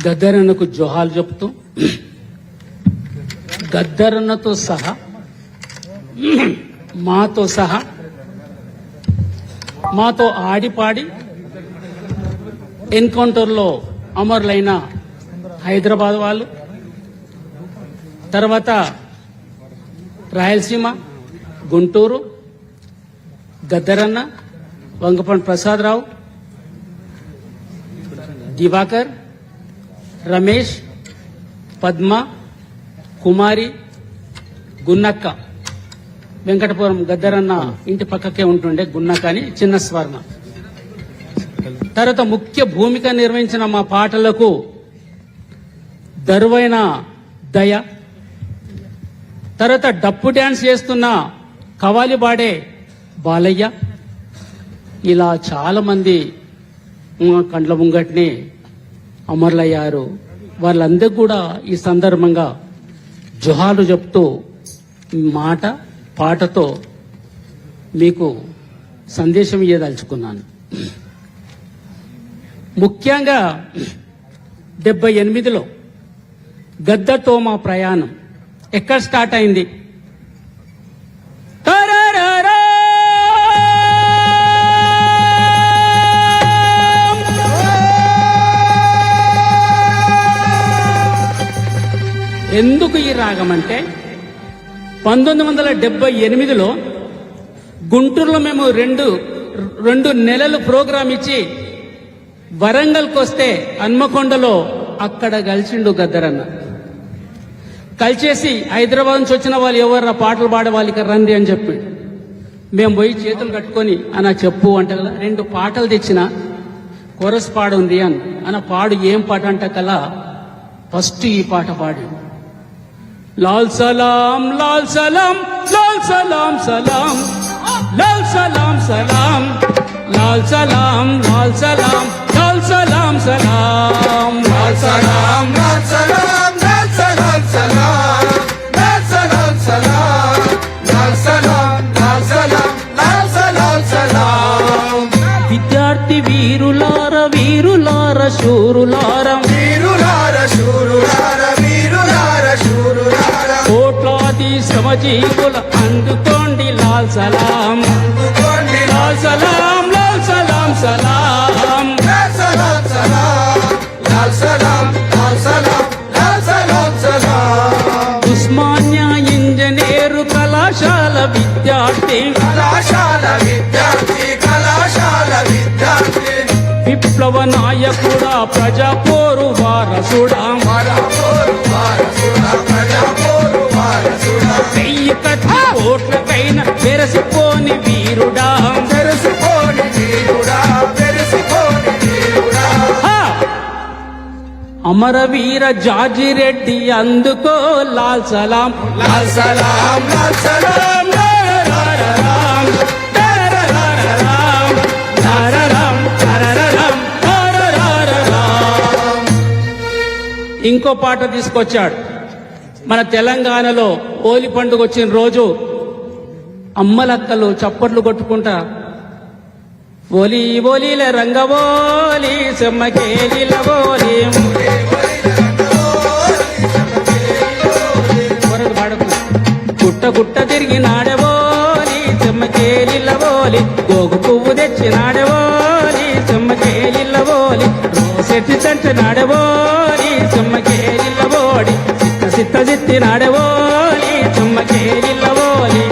గద్దరన్నకు జోహాలు చెప్తూ గద్దరన్నతో సహా మాతో ఆడిపాడి ఎన్కౌంటర్లో అమరులైన హైదరాబాద్ వాళ్ళు, తర్వాత రాయలసీమ, గుంటూరు, గద్దరన్న, వంగపండి ప్రసాదరావు, దివాకర్, రమేష్, పద్మ, కుమారి, గున్నక్క, వెంకటపురం గద్దరన్న ఇంటి పక్కకే ఉంటుండే గున్నక్క అని చిన్న స్వర్ణ. తర్వాత ముఖ్య భూమిక నిర్వహించిన మా పాటలకు దరువైన దయ, తర్వాత డప్పు డ్యాన్స్ చేస్తున్న కవాలిబాడే బాలయ్య, ఇలా చాలా మంది కండ్ల ముంగట్నే అమరులయ్యారు. వాళ్ళందరూ కూడా ఈ సందర్భంగా జోహాలు చెప్తూ మాట పాటతో మీకు సందేశం ఇయ్యదలుచుకున్నాను. ముఖ్యంగా 78లో గద్దతో మా ప్రయాణం ఎక్కడ స్టార్ట్ అయింది? ఎందుకు ఈ రాగం అంటే 1978లో గుంటూరులో మేము రెండు నెలలు ప్రోగ్రాం ఇచ్చి వరంగల్కి వస్తే హన్మకొండలో అక్కడ కలిసిండు గద్దరన్న. కలిసేసి హైదరాబాద్ నుంచి వచ్చిన వాళ్ళు ఎవరు పాటలు పాడే వాళ్ళకి రండి అని చెప్పి మేము పోయి చేతులు కట్టుకొని అన్న చెప్పు అంటే కదా 2 పాటలు తెచ్చిన కొరస్ పాడు ఉంది అన్న పాడు ఏం పాట అంటే కలా ఫస్ట్ ఈ పాట పాడి లాల్ సలాం లాల్ సలాం లాల్ సలాం సలాం లాల్ సలాం సలాం లాల్ సలాం లాల్ సలాం లాల్ సలాం సలాం లాల్ సలాం లాల్ సలాం లాల్ సలాం సలాం లాల్ సలాం సలాం లాల్ సలాం లాల్ సలాం లాల్ సలాం సలాం. విద్యార్థి వీరులార వీరులార శూరులార వీరులార శూరులార వీరులార శూరులార కోట్లాది శ్రమజీవుల అందుకోండి లాల్ సలాం, అందుకోండి లాల్ సలాం లాల్ సలాం సలాం లాల్ సలాం సలాం లాల్ సలాం లాల్ సలాం లాల్ సలాం సలాం. ఉస్మానియా ఇంజనీరు కళాశాల విద్యార్థి కళాశాల విద్యార్థి కళాశాల విద్యార్థి విప్లవ నాయకుడా ప్రజాపోరు వారసుడా వెయ్యి కత్తి కోట్లకైన వెరసిపోని వీరుడా వెరసిపోని వీరుడా వెరసిపోని వీరుడా. అమరవీర జాజిరెడ్డి అందుకో లాల్ సలాం లాల్ సలాం లాల్ సలాం ఇంకో పాట తీసుకొచ్చాడు. మన తెలంగాణలో హోలీ పండుగ వచ్చిన రోజు అమ్మలక్కలు చప్పట్లు కొట్టుకుంటా ఓలీ ఓలీల రంగవోలి సెమ్మకేలిల ఓలి గుట్ట గుట్ట తిరిగి నాడవోలి సెమ్మకేలిల ఓలి గోగు పువ్వు తెచ్చి నాడవోలి సెమ్మకేలిల ఓలి రోసెట్టి సంచ నాడవోలి సెమ్మకేలిల ఓడి సిత్త సిత్తి నాడవోలి చెమ్మకేలిల ఓలి.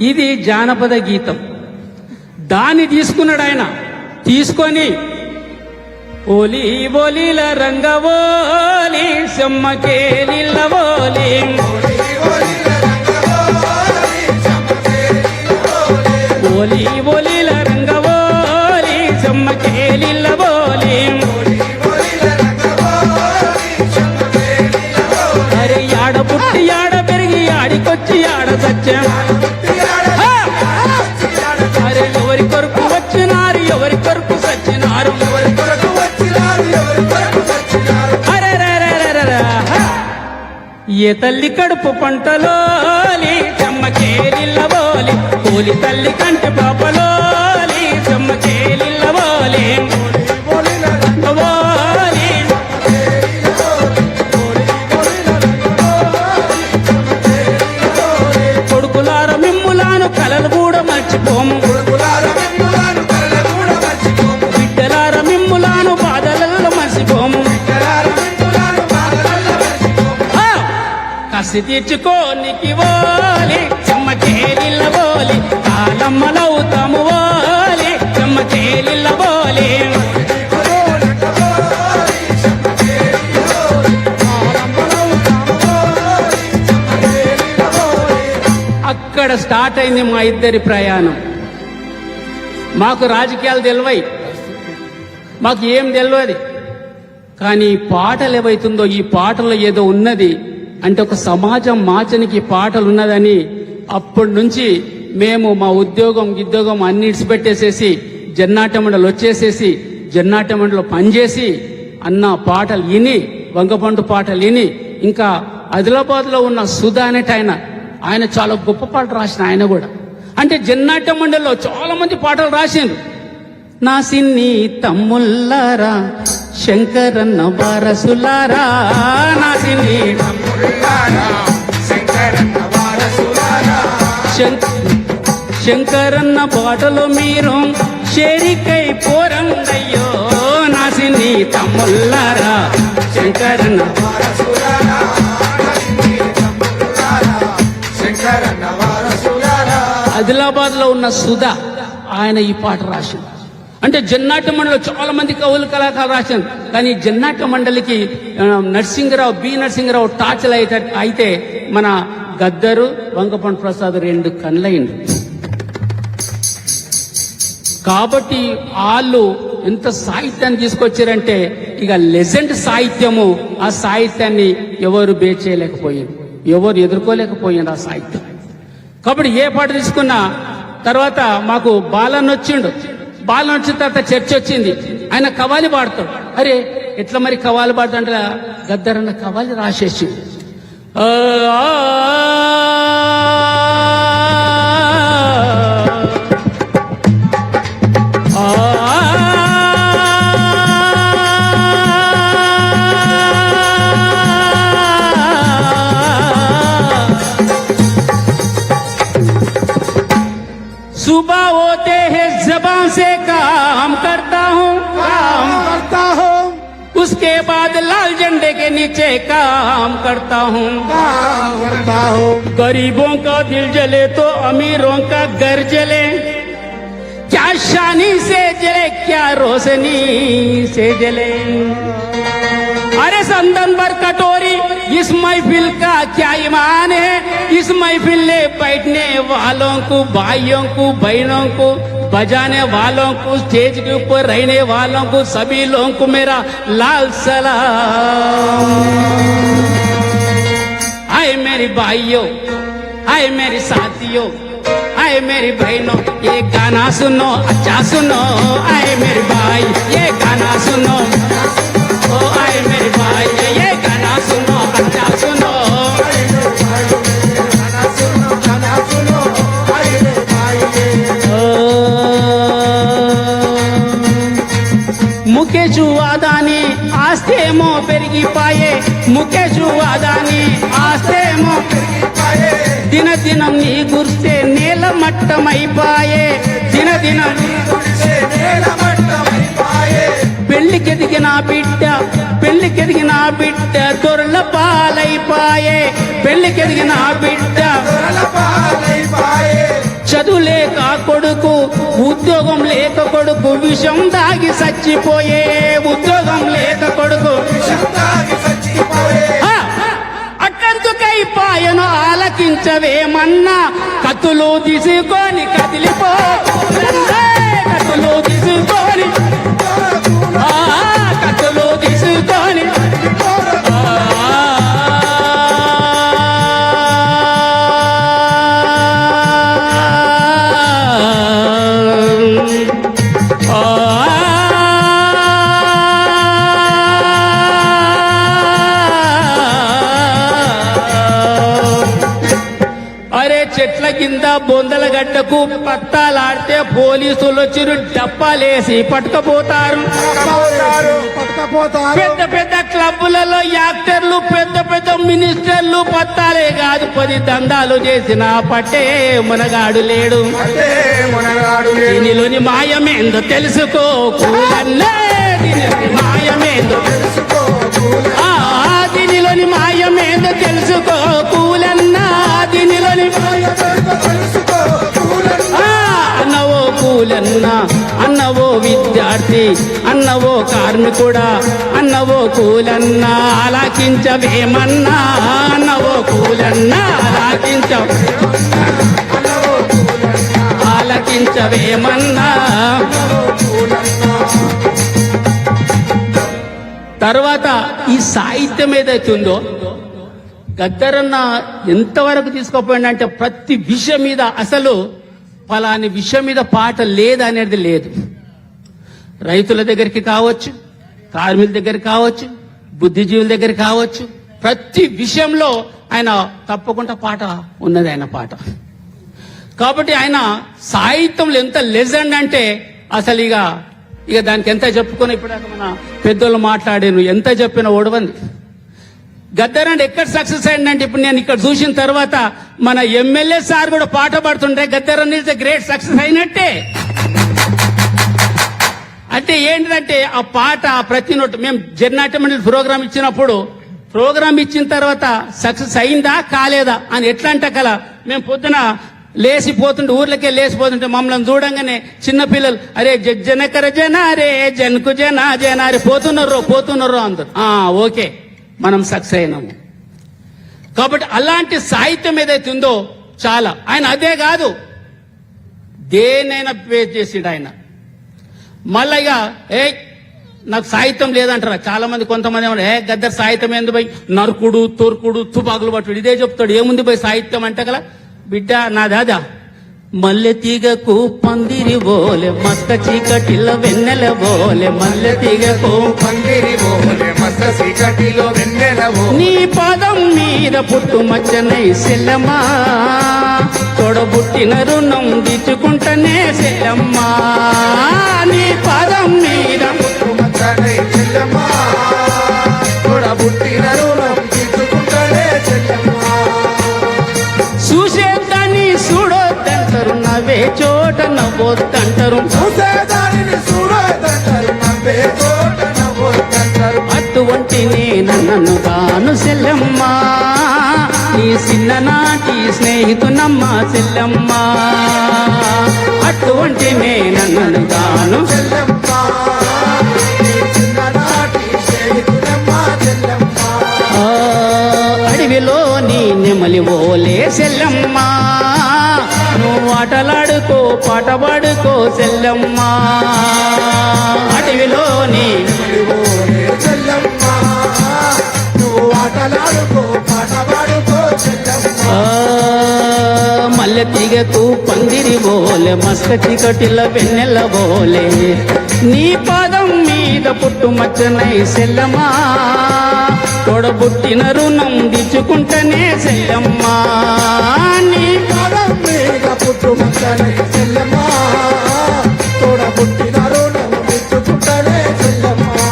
ఇది జానపద గీతం. దాన్ని తీసుకున్నాడు ఆయన. తీసుకొని ఓలి ఓలీల రంగవోలి సెమ్మకేలిల ఓలి ఓలి ఓలీల రంగవోలి సెమ్మకేలిల ఓలి ఆడ పుట్టి ఆడ పెరిగి ఆడికొచ్చి ఆడ సత్యం. అరే ఎవరి కొరకు వచ్చినారు ఎవరి కొరకు సచ్చినారు ఏ తల్లి కడుపు పంటలోలి చెమ్మకేలిల్లబోలి కోలి తల్లి కంటి పాపలోలి చెమ్మకేలిల్లబోలి ఓలి కసి తీర్చుకోనికి ఓలి చెమ్మచేలిల్ల ఓలి కాలమ్మలవుతాము ఓలి చెమ్మచేలిల్ల ఓలి అక్కడ స్టార్ట్ అయింది మా ఇద్దరి ప్రయాణం. మాకు రాజకీయాలు తెలివై, మాకు ఏం తెలియదు. కానీ ఈ పాటలు ఏవైతుందో ఈ పాటలో ఏదో ఉన్నది అంటే ఒక సమాజం మార్చనికి పాటలు ఉన్నదని అప్పటి నుంచి మేము మా ఉద్యోగం అన్ని ఇడిచిపెట్టేసేసి జన్నాట్య మండలి వచ్చేసేసి జన్నాట్య మండలిలో పనిచేసి అన్న పాటలు విని వంగపండు పాటలు విని ఇంకా ఆదిలాబాద్లో ఉన్న సుధా అనేట ఆయన చాలా గొప్ప పాటలు రాసిన ఆయన కూడా. అంటే జన్నాట్య మండలిలో చాలా మంది పాటలు రాసిండ్రు. నా సిన్ని తమ్ముల్లారా శంకరన్న వారసులారా నా సిన్ని శంకరన్న పాటలు మీరు షేరికై పోరందయ్యో నా సిన్ని తమ్ముల్లారా శంకరన్న ఆదిలాబాద్ లో ఉన్న సుధా ఆయన ఈ పాట రాసింది. అంటే జన్నాట్య మండలిలో చాలా మంది కవులు కళాకారులు రాశారు. కానీ జన్నాట్య మండలికి బి నరసింగరావు టార్చర్ అయితే మన గద్దరు వంగపండు ప్రసాద్ 2 కళ్ళయిండు. కాబట్టి వాళ్ళు ఎంత సాహిత్యాన్ని తీసుకొచ్చారంటే ఇక లెజెండ్ సాహిత్యము. ఆ సాహిత్యాన్ని ఎవరు బేర్ చేయలేకపోయారు, ఎవరు ఎదుర్కోలేకపోయారు ఆ సాహిత్యం. కాబట్టి ఏ పాట తీసుకున్నా తర్వాత మాకు బాలన్ వచ్చిండు. బాలన్ వచ్చిన తర్వాత చర్చ వచ్చింది. ఆయన కవాలి పాడతాడు. అరే ఎట్లా మరి కవాలి పాడుతుంటే గద్దరన్న కవాలి రాసేసి सुबह होते हैं जबान से काम करता हूँ उसके बाद लाल झंडे के नीचे काम करता हूँ गरीबों का दिल जले तो अमीरों का घर जले क्या शानी से जले क्या रोशनी से जले अरे संदन भर कटोरी इस महफिल का क्या ईमान है इस महफिल ने बैठने वालों को भाइयों को बहनों को बजाने वालों को स्टेज के ऊपर रहने वालों को सभी लोगों को मेरा लाल सलाम। आए मेरी भाइयों आए मेरी साथियों आए मेरी बहनों ये गाना सुनो अच्छा सुनो आए मेरे भाई ये गाना सुनो ओ आए मेरे भाई ये गाना सुनो अच्छा सुनो ముఖేష్ అదాని ఆస్తేమో పెరిగిపాయే ముఖేష్ అదాని ఆస్తేమో పెరిగిపాయే దినదినం నీ గుర్సే నేల మట్టమైపాయే దినదినం నీ గుర్సే నేల మట్టమైపాయే పెళ్లికెదిగిన బిడ్డ దొరల పాలైపాయే పెళ్లికెదిగిన బిడ్డ దొరల పాలైపాయే చదువు లేక కొడుకు ఉద్యోగం లేక కొడుకు విషం దాగి చచ్చిపోయే ఉద్యోగం లేక కొడుకు విషం దాగి చచ్చిపోయే అట్టందుకైపాయను ఆలకించవేమన్నా కత్తులు తీసుకొని కదిలిపో కత్తులు తీసుకొని కత్తులు తీసుకొని చెట్ల కింద బొందల గడ్డకు పత్తాలాడితే పోలీసులు వచ్చి డప్పాలేసి పట్టుకపోతారు. పెద్ద పెద్ద క్లబ్బులలో యాక్టర్లు పెద్ద పెద్ద మినిస్టర్లు పత్తాలే కాదు 10 దందాలు చేసిన పట్టే మునగాడు లేడు. దీనిలోని మాయమేందో తెలుసుకో మాయమేందో దీనిలోని మాయమేందో తెలుసుకో కూలి అన్నవో కార్మికుడా అన్నవో కూలన్నా ఆలాకించవేమన్నా అన్నవో కూలన్నా ఆలకించవేమన్నా. తర్వాత ఈ సాహిత్యం ఏదైతే ఉందో గద్దరన్న ఎంతవరకు తీసుకుపోయిందంటే ప్రతి విషయం మీద అసలు ఫలాని విషయం మీద పాట లేదనేది లేదు. రైతుల దగ్గరికి కావచ్చు, కార్మికుల దగ్గర కావచ్చు, బుద్ధిజీవుల దగ్గర కావచ్చు, ప్రతి విషయంలో ఆయన తప్పకుండా పాట ఉన్నది ఆయన పాట. కాబట్టి ఆయన సాహిత్యంలో ఎంత లెజెండ్ అంటే అసలు ఇక దానికి ఎంత చెప్పుకొని ఇప్పుడు మన పెద్దోళ్ళు మాట్లాడాను ఎంత చెప్పిన ఓడవంది. గద్దర్ అంటే ఎక్కడ సక్సెస్ అయిందంటే ఇప్పుడు నేను ఇక్కడ చూసిన తర్వాత మన ఎమ్మెల్యే సార్ కూడా పాట పాడుతుంటే గద్దర్ అనేది గ్రేట్ సక్సెస్ అయినట్టే. అంటే ఏంటంటే ఆ పాట ప్రతి నోటు మేము జర్నాట్య మండలి ప్రోగ్రామ్ ఇచ్చినప్పుడు ప్రోగ్రామ్ ఇచ్చిన తర్వాత సక్సెస్ అయిందా కాలేదా అని ఎట్లా అంటే కల మేము పొద్దున లేచిపోతుంటే ఊర్లకే లేచిపోతుంటే మమ్మల్ని చూడంగానే చిన్నపిల్లలు అరే జనకర జన అరే జనకు జన జన అరే పోతున్నారు అందరు ఓకే మనం సక్సెస్ అయినాము. కాబట్టి అలాంటి సాహిత్యం ఏదైతే ఉందో చాలా ఆయన అదే కాదు దేనైనా పేజ్ చేసిండు ఆయన. మళ్ళా నాకు సాహిత్యం లేదంటారా చాలా మంది, కొంతమంది గద్దర్ సాహిత్యం ఏంది పోయి నరుకుడు తొరుకుడు తుపాకులు పట్టుడు ఇదే చెప్తాడు. ఏముంది పోయి సాహిత్యం అంటే కదా బిడ్డ నా దాదా మల్లె తీగకు పందిరి బోలే మస్త చీకటిలో వెన్నెల బోలే మల్లె తీగకు పందిరి బోలే మస్త చీకటిలో వెన్నెల నీ పాదం మీద పుట్టు మచ్చనై సెల్లమ్మా తోడబుట్టిన రుణం తీర్చుకుంటనే సెల్లమ్మా నీ పాదం మీద పుట్టు మచ్చనై సెల్లమ్మా తోడబుట్టిన రుణం తీర్చుకుంటనే సెల్లమ్మా చూసేదాన్ని చూడొద్దంటారు నవ్వే చోట నవ్వొద్దంటారు చూసేదాన్ని చూడొద్దంటారు నవ్వే చోట నవ్వొద్దంటారు అటువంటి నన్ను గాను సెల్లమ్మా నీ చిన్ననాటి స్నేహితునమ్మ సెల్లమ్మా అటువంటి నన్ను గాను సెల్లమ్మా చిన్ననాటి స్నేహితునమ్మ సెల్లమ్మా అడవిలోని నెమలి ఓలే సెల్లమ్మా నువ్వు ఆటలాడుకో పాట పాడుకో సెల్లమ్మా అడవిలోని సెల్లమ్మా నువ్వు ఆటలాడుకో పాట పాడుకో సెల్లమ్మా మల్లె తీగకు పందిరి బోలే మస్క చీకటిల వెన్నెల బోలే నీ పాదం మీద పుట్టు మచ్చనై సెల్లమ్మా తోడబుట్టిన రుణం తీర్చుకుంటనే సెల్లమ్మా నీ పాదం మీద పుట్టు మచ్చనై సెల్లమ్మా తోడబుట్టిన రుణం తీర్చుకుంటనే సెల్లమ్మా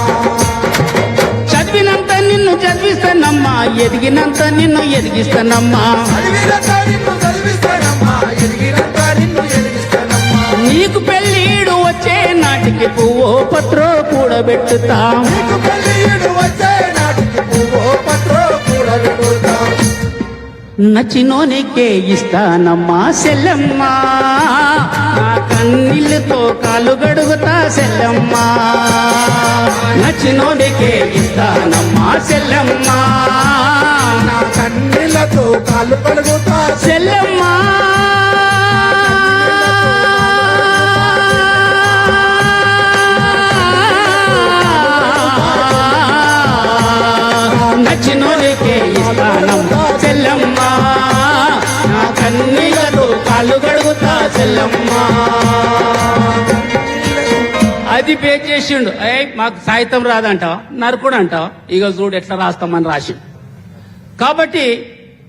చదివినంత నిన్ను చదివిస్తానమ్మా ఎదిగినంత నిన్ను ఎదిగిస్తానమ్మా చదివినంత నిన్ను చదివిస్తానమ్మా ఎదిగినంత నిన్ను ఎదిగిస్తానమ్మా నీకు పెళ్ళీడు వచ్చే నాటికి పువ్వో పత్రో కూడబెట్టుతా నీకు పెళ్ళిడు వచ్చే నాటికి పువ్వో పత్రో కూడబెట్టుతా నచ్చినోనికే ఇస్తానమ్మా సెల్లమ్మా నా కన్నీళ్ళతో కాలు గడుగుతా సెల్లమ్మా నచ్చినోనికే ఇస్తానమ్మా సెల్లమ్మా నా కన్నీళ్లతో కాళ్ళు కడుగుతా సెల్లమ్మా నచ్చినోనికే ఇస్తానమ్మా సెల్లమ్మా నా కన్నీళ్ళతో కాళ్ళు గడుగుతా సెల్లమ్మా అది పే చేసిండు మాకు సాహిత్యం రాదంటావా నరకుడు అంటావా ఇక చూడు ఎట్లా రాస్తామని రాసి. కాబట్టి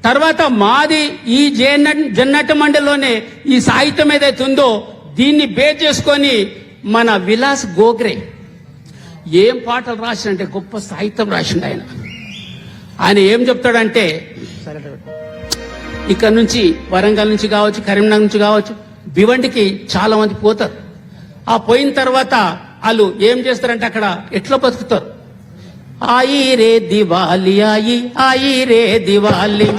తర్వాత మాది ఈ జన్నట్ట మండలిలోనే ఈ సాహిత్యం ఏదైతే ఉందో దీన్ని బేస్ చేసుకొని మన విలాస్ గోగ్రే ఏం పాటలు రాసిండంటే గొప్ప సాహిత్యం రాసిండు ఆయన. ఆయన ఏం చెప్తాడంటే ఇక్కడ నుంచి వరంగల్ నుంచి కావచ్చు, కరీంనగర్ నుంచి కావచ్చు, భివండికి చాలా మంది పోతారు. ఆ పోయిన తర్వాత వాళ్ళు ఏం చేస్తారంటే అక్కడ ఎట్లా బతుకుతారు. ఆయి రే దివాలి ఆయి రే దివాలి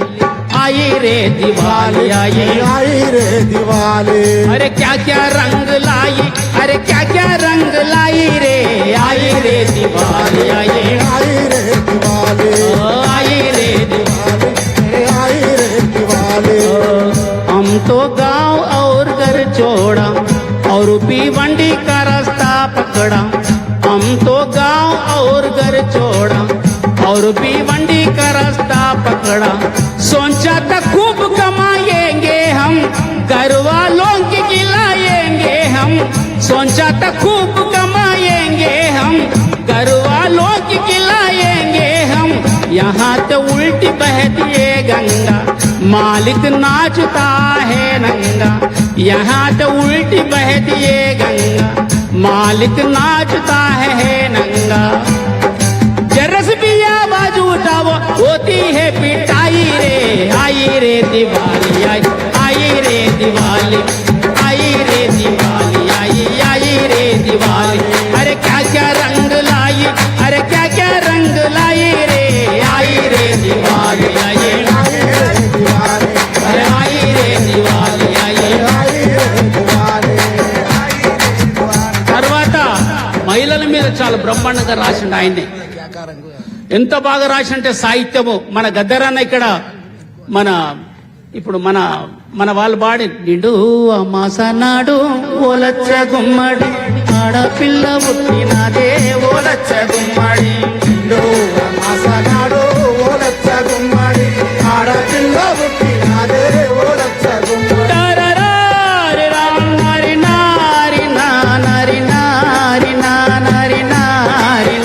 आई रे दिवाली आई। आई रे दिवाली। अरे क्या क्या रंग लाई, अरे क्या क्या रंग लाई रे, आई रे दिवाली आई। आई रे दिवाली। आई रे दिवाली। आई रे दिवाली। हम तो गांव और घर छोड़ा और भिवंडी का रास्ता पकड़ा। हम तो गांव और घर छोड़ा और भिवंडी का रास्ता पकड़ा। सोचा था खूब कमाएंगे हम, घर वालों की खिलाएंगे हम। सोचा था खूब कमाएंगे हम, घर वालों की खिलाएंगे हम। यहाँ तो उल्टी बहती है गंगा, मालिक नाचता है नंगा। यहाँ तो उल्टी बहती है गंगा, मालिक नाचता है नंगा। जरस भी आवाज उठाओ, होती है पिटाई रे। आई रे दिवाली आई, आई रे दिवाली। आई रे दिवाली आई, आई रे दिवाली। अरे क्या क्या रंग लाई, अरे क्या क्या रंग लाई रे, आई रे दिवाली आई। आई रे दिवाली। अरे आई रे दिवाली आई। आई रे दिवाली। తర్వాత మహిళల మీద చాలా బ్రహ్మాండంగా రాసిండు ఆయనే. ఎంత బాగా రాసింటే సాహిత్యము మన గద్దరన్న ఇక్కడ మన ఇప్పుడు మన వాళ్ళు పాడి నిండు అమాస నాడు ఓలచ్చ గుమ్మడి ఆడపిల్ల పుట్టినదే ఓలచ్చ గుమ్మడి. నిండు అమాసనాడు ఓలచ్చ గుమ్మడి ఆడపిల్ల పుట్టినదే ఓలచ్చ గుమ్మడి. టరరారి రారి నారి నారి నారి నారి నారి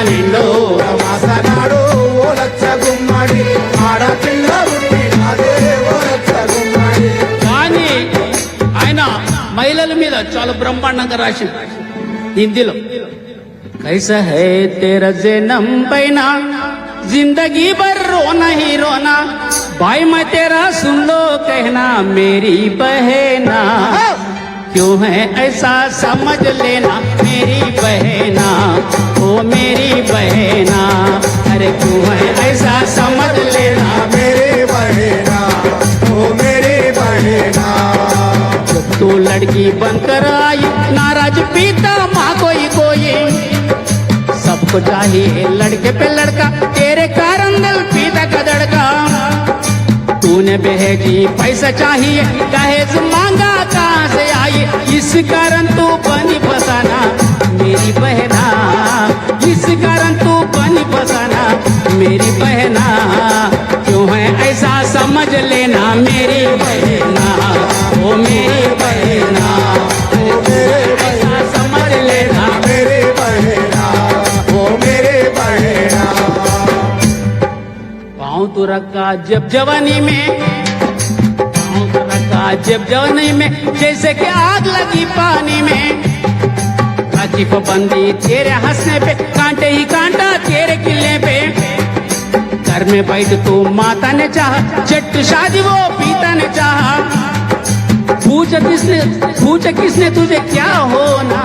నిండు అమాసనాడు ఓలచ్చ గుమ్మడి ఆడపిల్ల పుట్టినదే ఓలచ్చ గుమ్మడి. కానీ ఆయన మహిళల మీద చాలా బ్రహ్మాండంగా రాసింది హిందీలో. कैसा है तेरा जन्म पैना, जिंदगी भर रोना ही रोना। भाई मैं तेरा सुन लो कहना मेरी बहना, क्यों है ऐसा समझ लेना मेरी बहना, ओ मेरी बहना। अरे क्यों है ऐसा समझ लेना मेरी बहना, ओ मेरी बहना। तू लड़की बनकर आई, नाराज पीता माँ कोई कोई। सबको चाहिए लड़के पे लड़का, तेरे कारण दिल पीता का धड़का। तूने भेजी पैसा चाहिए, दहेज मांगा कहाँ से आई। इस कारण तू बनी फसाना मेरी बहना, इस कारण तू बनी फसाना मेरी बहना। क्यों है ऐसा समझ लेना मेरी बहना, ओ मेरी बहना। ओ मेरे ऐसा समझ लेना मेरे बहना, ओ मेरे बहना। पाँव तो रखा जब जवानी में, पाँव तो रखा जब जवानी में, जैसे कि आग लगी पानी में। राखी पाबंदी तेरे हंसने पे, कांटे ही कांटा तेरे किले पे। घर में बैठ तू माता ने चाहा, चट्ट शादी वो पीता ने चाहा। पूछ किसने तुझे क्या होना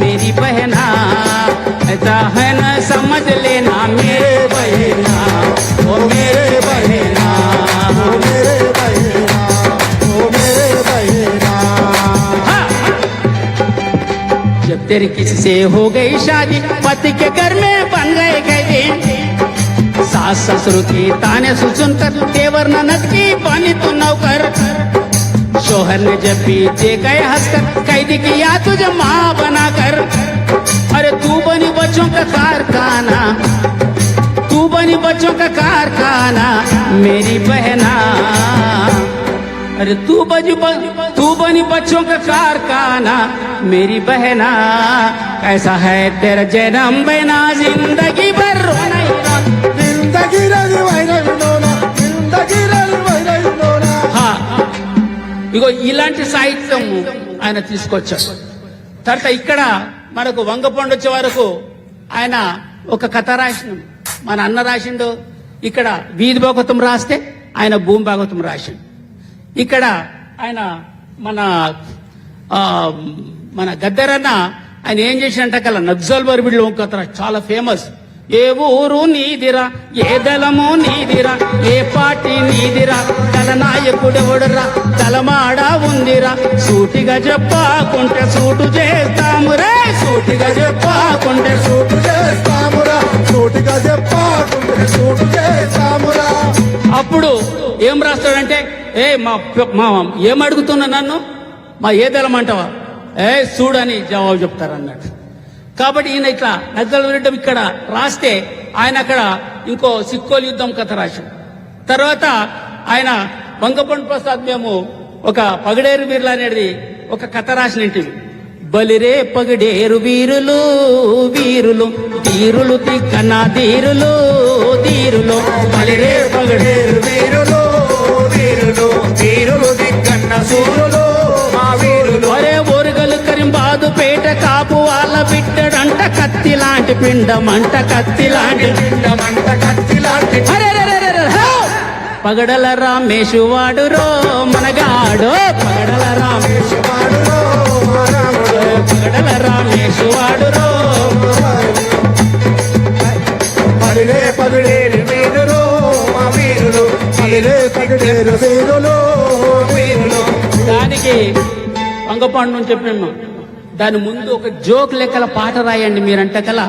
मेरी बहना। ऐसा है न समझ लेना मेरे बहना, ओ मेरे बहना। ओ मेरे बहना, ओ मेरे बहना। हाँ। जब तेरी किसी से हो गई शादी, पति के घर में बन गए कैदी। सास ससुर की ताने सुनकर देवर ननद की बनी तू नौकर। शोहर ने जब भी देखा हंसकर, कैदी किया तुझे माँ बनाकर। अरे तू बनी बच्चों का कारखाना, तू बनी बच्चों का कारखाना मेरी बहना। अरे तू बनी बच्चों का कारखाना मेरी बहना। कैसा है तेरा जन्म बहना, जिंदगी भर रोना ही रोना। जिंदगी रही वही रोना, जिंदगी रही वही रोना। हाँ, ఇగో ఇలాంటి సాహిత్యం ఆయన తీసుకొచ్చారు. తర్వాత ఇక్కడ మనకు వంగపండు వచ్చే వరకు ఆయన ఒక కథ రాసిన, మన అన్న రాసిండు. ఇక్కడ వీధి భాగవతం రాస్తే ఆయన భూమి భాగవతం రాసిండు. ఇక్కడ ఆయన మన గద్దరన్న ఆయన ఏం చేసినట్ట కల నక్సల్ బర్బిడ్లో ఒక కథ చాలా ఫేమస్. ఏ ఊరు నీదిరా, ఏ దళము నీదిరా, ఏ పార్టీ నీదిరా, దళనాయకుడెవడురా, దళమాడ ఉందిరా, సూటిగా చెప్పాకుంటే సూటు చేస్తామురా, సూటిగా చెప్పాకుంటే సూటు చేస్తామురా, సూటిగా చెప్పాకుంటే సూటు చేస్తామురా. అప్పుడు ఏం రాస్తాడంటే, ఏ మా ఏం అడుగుతున్నా నన్ను, మా ఏ దళం అంటావా, ఏ చూడని జవాబు చెప్తారు అన్నట్టు. కాబట్టి ఈయన ఇట్లా నద్దల విరుద్ధం ఇక్కడ రాస్తే ఆయన అక్కడ ఇంకో సిక్కోలు యుద్ధం కథ రాశాడు. తర్వాత ఆయన వంగపండు ప్రసాద్ మేము ఒక పగడేరు వీరులు అనేది ఒక కథ రాసినట్టు. బలిరే పగడేరు వీరులు వీరులు, ధీరులు తిక్కన ధీరులు ధీరులు, బలిరే పగడేరు వీరులు వీరులు, వీరులు దిక్కన్న సూరులు మా వీరులు. ఒరే ఓరుగలు కరింబాదు పేట కాపు వాళ్ళ బిడ్డడంట, కత్తి లాంటి పిండమంట, కత్తి లాంటి పిండమంట, కత్తి లాంటి. పగడల రామేశు వాడురో మనగాడో, పగడల రామేశు వాడురో రాముడు, పగడల రామేశు వాడురో. పలిరే పగడేరు వీరులు మా వీరులు, పలిరే పగడేరు వీరులు వీరులు. దానికి వంగపండు అని చెప్పాము. దాని ముందు ఒక జోక్ లెక్కల పాట రాయండి మీరంట కల,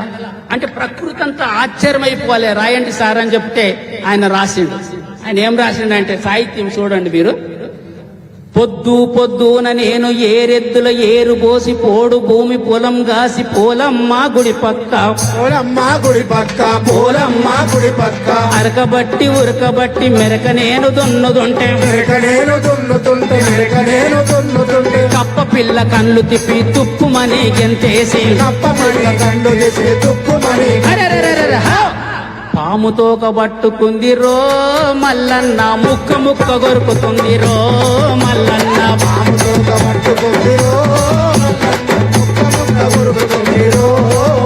అంటే ప్రకృతి అంతా ఆశ్చర్యమైపోవాలి, రాయండి సార్ అని చెప్తే ఆయన రాసిండు. ఆయన ఏం రాసిండంటే సాహిత్యం చూడండి మీరు. పొద్దు పొద్దున నేను ఏరెద్దుల ఏరు పోసి పోడు భూమి పొలం గాసి పోలమ్మ గుడి పక్క, పోలమ్మ గుడి పక్క, పోలమ్మ గుడి పక్క. అరకబట్టి ఉరకబట్టి మెరక నేను దున్నుదుంటే, మెరక నేను దున్నుతుంటే, మెరక నేను దున్నుతుంటే. కప్ప పిల్ల కళ్ళు తిప్పి తుప్పుమని గెంతేసి, కప్ప పిల్ల కండు చేసి తుక్కుమని. అరెరెరెరెరె, హా! పాము తోక పట్టుకుంది రో మల్లన్న, ముక్క ముక్క కొరుకుతుంది రో మల్లన్న, పాముతో పట్టుకుందిరో మల్లన్న, ముక్క ముక్క కొరుకుతుందిరో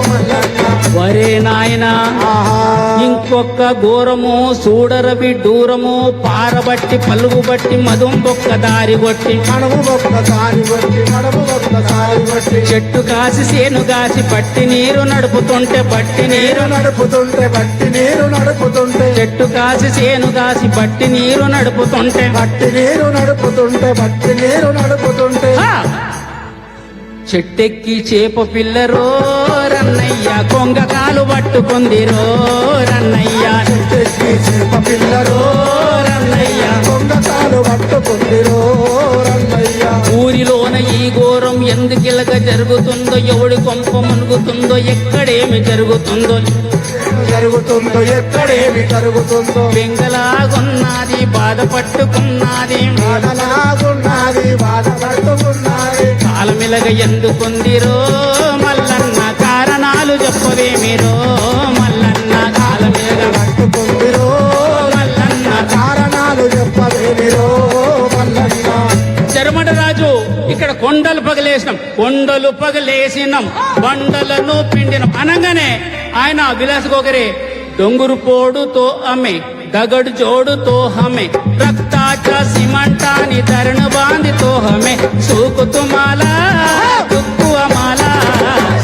మల్లన్న. వరే నాయనా ఆహా, ఇంకొక ఘోరము చూడరవి దూరము, పారబట్టి పలుగు బట్టి మధుం బొక్క దారి కొట్టి, కడుపు ఒక్కసారి బట్టి, కడుపు ఒక్కసారి బట్టి. చెట్టు కాసి సేను కాసి పట్టి నీరు నడుపుతుంటే, బట్టి నీరు నడుపుతుంటే, బట్టి నీరు నడుపుతుంటే, చెట్టు కాసి సేను కాసి బట్టి నీరు నడుపుతుంటే, బట్టి నీరు నడుపుతుంటే, బట్టి నీరు నడుపుతుంటే. హా! చెట్టెక్కి చేప పిల్లరో రన్నయ్య, కొంగ కాలు పట్టుకుంది రో రన్నయ్య, చెట్టెక్కి చేప పిల్లరో రన్నయ్య, దొంగతాలు పట్టుకుందిరో రన్నయ్య. ఊరిలోన ఈ ఘోరం ఎందుకిలక జరుగుతుందో, ఎవడి కొంప మునుగుతుందో, ఎక్కడేమి జరుగుతుందో, జరుగుతుందో ఎక్కడేమి జరుగుతుందో. బెంగలాగున్నది బాధ పట్టుకున్నది, బాధలాగున్నది బాధ పట్టుకున్నది. కాలమిలగ ఎందుకుందిరో మల్లన్న, కారణాలు చెప్పవేమిరో మల్లన్న, కాలమిలగ పట్టుకుందిరో మల్లన్న. కారణాలు చెప్పవేమిరో మల్లన్న. చెరమడ రాజు ఇక్కడ కొండలు పగలేసినాం, కొండలు పగలేసినాం, బండలను పిండినం అనగానే ఆయన విలాస్ గోగరే డొంగురు పోడుతో అమ్మే दगड़ जोड़ तो हमें रक्ताचा सिमंटानी धरण बांध तो हमें सुख तुम्हाला दुख आम्हाला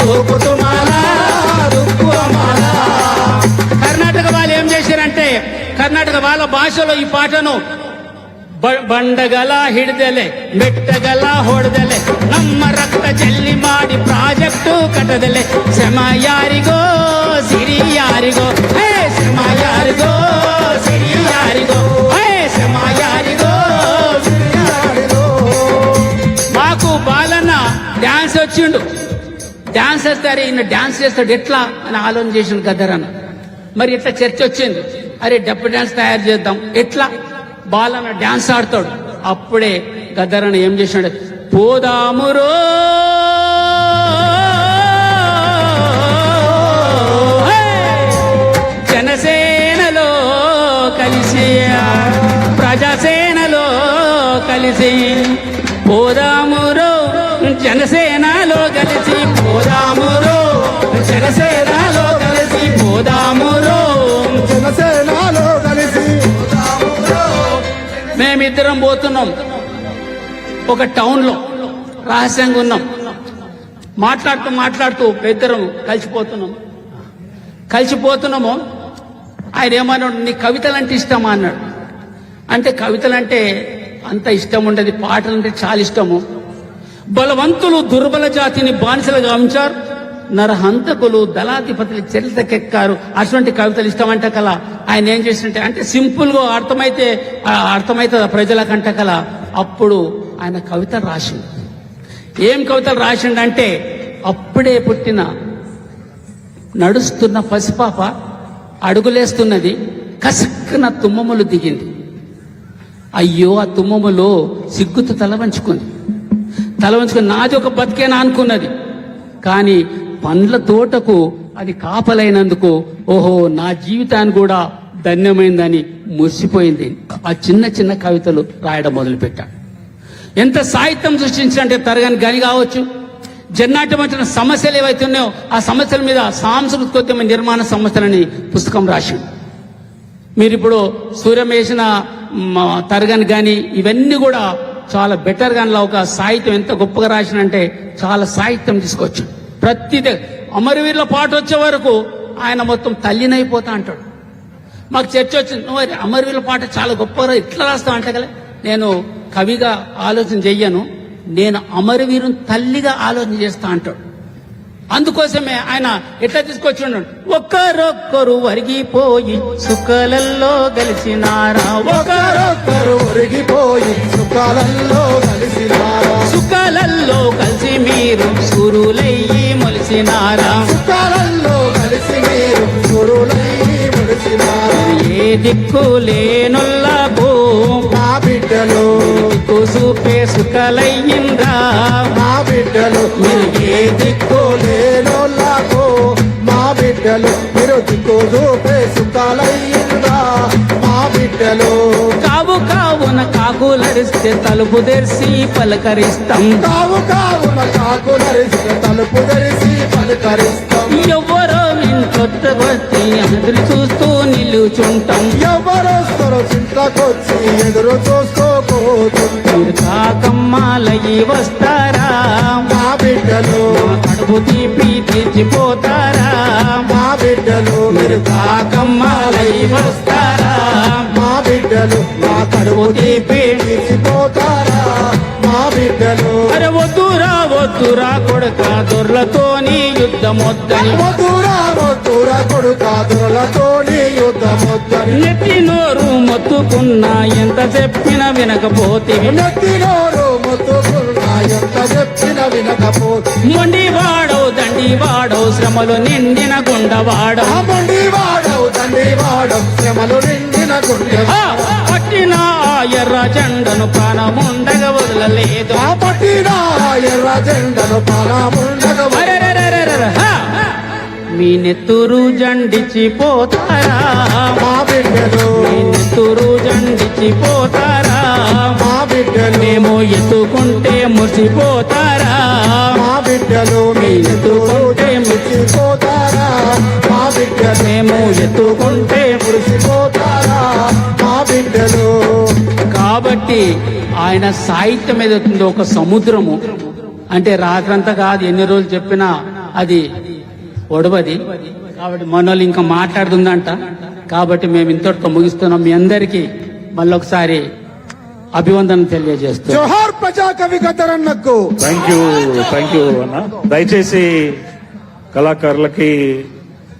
सुख तुम्हाला दुख आम्हाला. కర్ణాటక వాళ్ళు ఏం చేశారంటే కర్ణాటక వాళ్ళ భాషలో ఈ పాటను ಬಂಡಗಲ ಹಿಡ್ದಲೆ ಬೆಟ್ಟಗಲ ಹೊಡೆದಲೆ ನಮ್ಮ ರಕ್ತ ಚೆಲ್ಲಿ ಮಾಡಿ ಪ್ರಾಜೆಕ್ಟು ಕಟ್ಟದಲೆ ಶ್ರಮ ಯಾರಿಗೋ ಸಿರಿ ಯಾರಿಗೋ ಹೇ ಶ್ರಮ ಯಾರಿಗೋ ಸಿರಿ ಯಾರಿಗೋ ಹೇ ಶ್ರಮ ಯಾರಿಗೋ ಸಿರಿ ಯಾರಿಗೋ. మాకు బాలన్న డాన్స్ వచ్చిండు, డాన్స్ వేస్తారు, ఈయన డాన్స్ చేస్తాడు ఎట్లా అని ఆలోచన చేసిన గద్దరన్న. మరి ఇట్లా చర్చ వచ్చింది, అరే డప్పు డాన్స్ తయారు చేద్దాం ఎట్లా, బాలన్న డాన్స్ ఆడతాడు. అప్పుడే గద్దరన్న ఏం చేశాడు, పోదామురో జనసేనలో కలిసి ప్రజాసేనలో కలిసి పోదామురో జనసేనలో కలిసి పోదామురో జనసేనలో కలిసి పోదామురో జనసేనలో కలిసి మేమిద్దరం పోతున్నాం ఒక టౌన్ లో, రహస్యంగా ఉన్నాం, మాట్లాడుతూ ఇద్దరం కలిసిపోతున్నాం. కలిసిపోతున్నాము. ఆయన ఏమన్నాడు, నీ కవితలు అంటే ఇష్టమా అన్నాడు. అంటే కవితలు అంటే అంత ఇష్టం ఉండదు, పాటలు అంటే చాలా ఇష్టము. బలవంతులు దుర్బల జాతిని బానిసలుగా ఉంచారు, నరహంతకులు దళాధిపతులు చరితకెక్కారు. అటువంటి కవితలు ఇష్టమంట కల ఆయన ఏం చేసింటే, అంటే సింపుల్ గా అర్థమైతుంది ప్రజలకంట కల. అప్పుడు ఆయన కవితలు రాసిండు. ఏం కవితలు రాసిండంటే, అప్పుడే పుట్టిన నడుస్తున్న పసిపాప అడుగులేస్తున్నది, కసక్కున తుమ్మములు దిగింది. అయ్యో ఆ తుమ్మములో సిగ్గుతో తల వంచుకుంది. నాది ఒక బతికేనా అనుకున్నది. కానీ పండ్ల తోటకు అది కాపలైనందుకు ఓహో నా జీవితాన్ని కూడా ధన్యమైందని మురిసిపోయింది. ఆ చిన్న చిన్న కవితలు రాయడం మొదలుపెట్టాడు. ఎంత సాహిత్యం సృష్టించాలంటే తరగని గని కావచ్చు. జన్నాటి వచ్చిన సమస్యలు ఏవైతే ఉన్నాయో ఆ సమస్యల మీద సాంస్కృతికోద్యమ నిర్మాణ సంస్థలని పుస్తకం రాశాడు. మీరు ఇప్పుడు సూర్యం వేసిన తరగని గాని ఇవన్నీ కూడా చాలా బెటర్ గానిలా ఒక సాహిత్యం ఎంత గొప్పగా రాసినంటే చాలా సాహిత్యం తీసుకొచ్చు. ప్రతిదే అమరవీరుల పాట వచ్చే వరకు ఆయన మొత్తం తల్లినైపోతా అంటాడు. మాకు చర్చ వచ్చింది, నువ్వు అమరవీరుల పాట చాలా గొప్పగా ఇట్లా రాస్తావు అంటే కదా. నేను కవిగా ఆలోచన చెయ్యను, నేను అమరవీరుని తల్లిగా ఆలోచన చేస్తా అంటాడు. అందుకోసమే ఆయన ఎట్లా తీసుకొచ్చిండు, ఒక్కరొక్కరు వరిగిపోయి సుఖాలలో కలిసినారా, ఒకరొకరు ఒరిగిపోయి సుఖాలలో కలిసినారా, సుఖాలలో కలిసి మీరు సురులయ్యి మొలిసినారా, సుఖాలలో కలిసి మీరు సురులయ్యి ముడిసినారా. ఏ దిక్కు లేనుల్లకు మా బిడ్డలు దిక్కు చూపే సుఖలయ్యిందా, మా బిడ్డలు మీరు ఏ దిక్కు లేనోళ్ళకు, మా బిడ్డలు మీరు దిక్కు చూపే సుఖాలయ్యిందా, మా బిడ్డలు. కావున కాకులరిస్తే తలుపు తెరిసి పలకరిస్తాం, కావున కాకులరిస్తే తలుపు తెరిసి పలకరిస్తాం. ఎవరో ఇంకొత్తకొచ్చి ఎదురు చూస్తూ నిలుచుంటాం, ఎవరొస్తారో చింతకొచ్చి ఎదురు చూసుకోపోతుంటాం. మీరు కాకమ్మాలయ్యి వస్తారా, మా బిడ్డలు కడుపు తీపి తీర్చిపోతారా, మా బిడ్డలు మీరు కాకమ్మాలయ్యి వస్తారా, మా బిడ్డలు మా కడుపు తీపి తీసిపోతారా, మా బిడ్డలు. అరే వద్దురా కొడుక దొర్లతోని యుద్ధమొద్దని, వద్దురా కొడుక దొరలతోని యుద్ధమొద్దని, నెత్తి నోరు మొత్తుకున్నా ఎంత చెప్పినా వినకపోతివి, నెత్తినోరు మొత్తుకున్నా ఎంత చెప్పిన వినకపోతే, మొండి వాడవు దండి వాడవు శ్రమలు నిండిన గుండవాడవు, మండి వాడవు తండ్రి వాడవు శ్రమలు నిండిన గుండె, పట్టిన ఎర్ర జెండను ప్రాణముండగా వదలలేదు, ఆ పట్టిన ఎర్ర జెండను ప్రాణముండగా అరెరెరెరెరె, హా! మీ నెత్తురు జండిచిపోతారా, మా బిడ్డలు మీ నెత్తురు జండిచిపోతారా, మా బిడ్డలు మేము ఎత్తుకుంటే మురిసిపోతారా, మా బిడ్డలు మీ ఎత్తుకుంటే మురిసిపోతారా, మా బిడ్డలు మేము ఎత్తుకుంటే మురిసిపోతారా, మా బిడ్డలు. కాబట్టి ఆయన సాహిత్యం ఏదవుతుందో ఒక సముద్రము, అంటే రాత్రంతా కాదు ఎన్ని రోజులు చెప్పినా అది ఒడవది. కాబట్టి మనోళ్ళు ఇంకా మాట్లాడుతుందంట. కాబట్టి మేము ఇంతటితో ముగిస్తున్నాం. మీ అందరికీ మళ్ళొకసారి అభివందన తెలియజేస్తాం. జోహార్ ప్రజా కవి గద్దరన్నకు. థ్యాంక్ యూ అన్న. దయచేసి కళాకారులకి